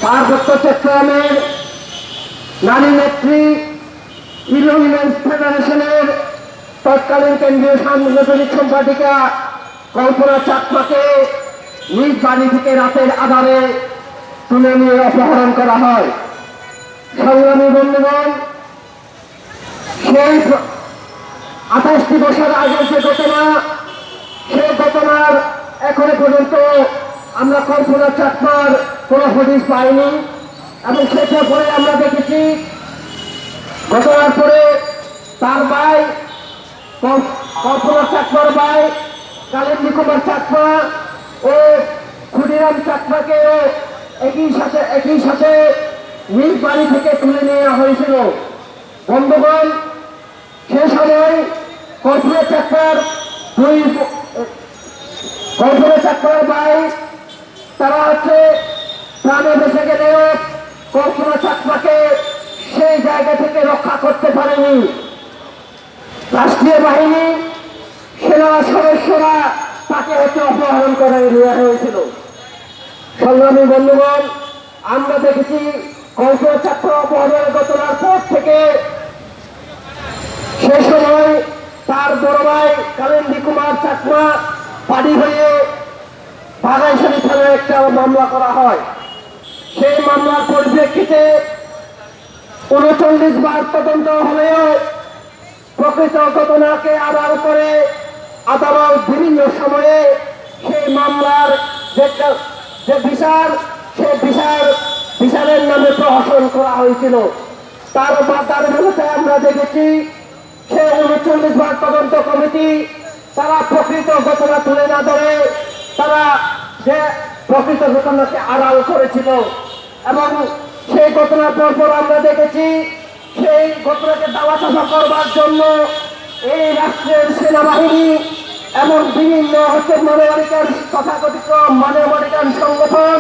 পার্বত্য চট্টগ্রামের নারী নেত্রী উইমেন্স ফেডারেশনের তৎকালীন কেন্দ্রীয় সাংগঠনিক সম্পাদিকা কল্পনা চাকমাকে নিজ বাড়ি থেকে রাতের আধারে তুলে নিয়ে অপহরণ করা হয়। সংগ্রামী বন্ধুগণ, সেই 28টি বছর আগের যে ঘটনা, সেই ঘটনার এখনো পর্যন্ত আমরা কল্পনা চাকমার কোনো হদিস পাইনি এবং সেটার পরে আমরা দেখেছি ঘটনার পরে তার ভাই কল্পনা চাকমার ভাই কালিন্দী কুমার চাকমা ও ক্ষুদিরাম চাকমাকেও একই সাথে নিজ বাড়ি থেকে তুলে নেওয়া হয়েছিল। বন্ধুগণ, সে সময় কল্পনা চাকমার ভাই তারা প্রাণে বেঁচে গেলেও কল্পনা চাকমাকে সেই জায়গা থেকে রক্ষা করতে পারেনি। রাষ্ট্রীয় বাহিনী, সেনা সদস্যরা তাকে অপহরণ করে নেওয়া হয়েছিল। সংগ্রামী বন্ধুগণ, আমরা দেখেছি কল্পনা চাকমা অপহরণের ঘটনার পর থেকে সে সময় তার বড় ভাই কালিন্দী কুমার চাকমা বাদী হয়ে বাঘাইছড়ি থানায় একটা মামলা করা হয়। সেই মামলার পরিপ্রেক্ষিতে 39 বার তদন্ত হলেও প্রকৃত ঘটনাকে আধার করে আদালত বিভিন্ন সময়ে সেই মামলার যে বিচারের নামে প্রহসন করা হয়েছিল। তার বিরুদ্ধে আমরা দেখেছি সে 39 বার তদন্ত কমিটি তারা প্রকৃত ঘটনা তুলে না ধরে তারা যে প্রকৃত ঘটনাকে আড়াল করেছিল এবং সেই ঘটনার পর আমরা দেখেছি সেই ঘটনাকে দাওয়াচাপা করবার জন্য এই রাষ্ট্রের সেনাবাহিনী এবং বিভিন্ন মানবাধিকার তথাকথিত মানবাধিকার সংগঠন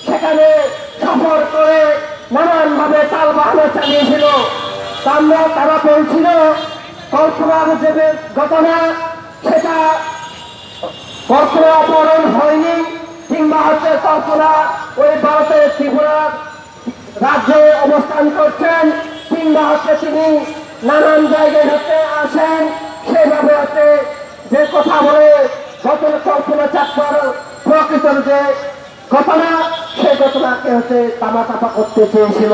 সেখানে সফর করে নানানভাবে তাল বাহানা চালিয়েছিল। তারা বলছিল কল্পনার যে ঘটনা সেটা কল্পনা অপহরণ হয়নি, কিংবা কল্পনা ওই ভারতের ত্রিপুরা রাজ্যে অবস্থান করছেন, কিংবা তিনি নানান জায়গায় আসেন, সেভাবে যে কথা বলে কল্পনা চাকমার প্রকৃত যে ঘটনা সেই ঘটনাকে তামাচাপা করতে চেয়েছিল।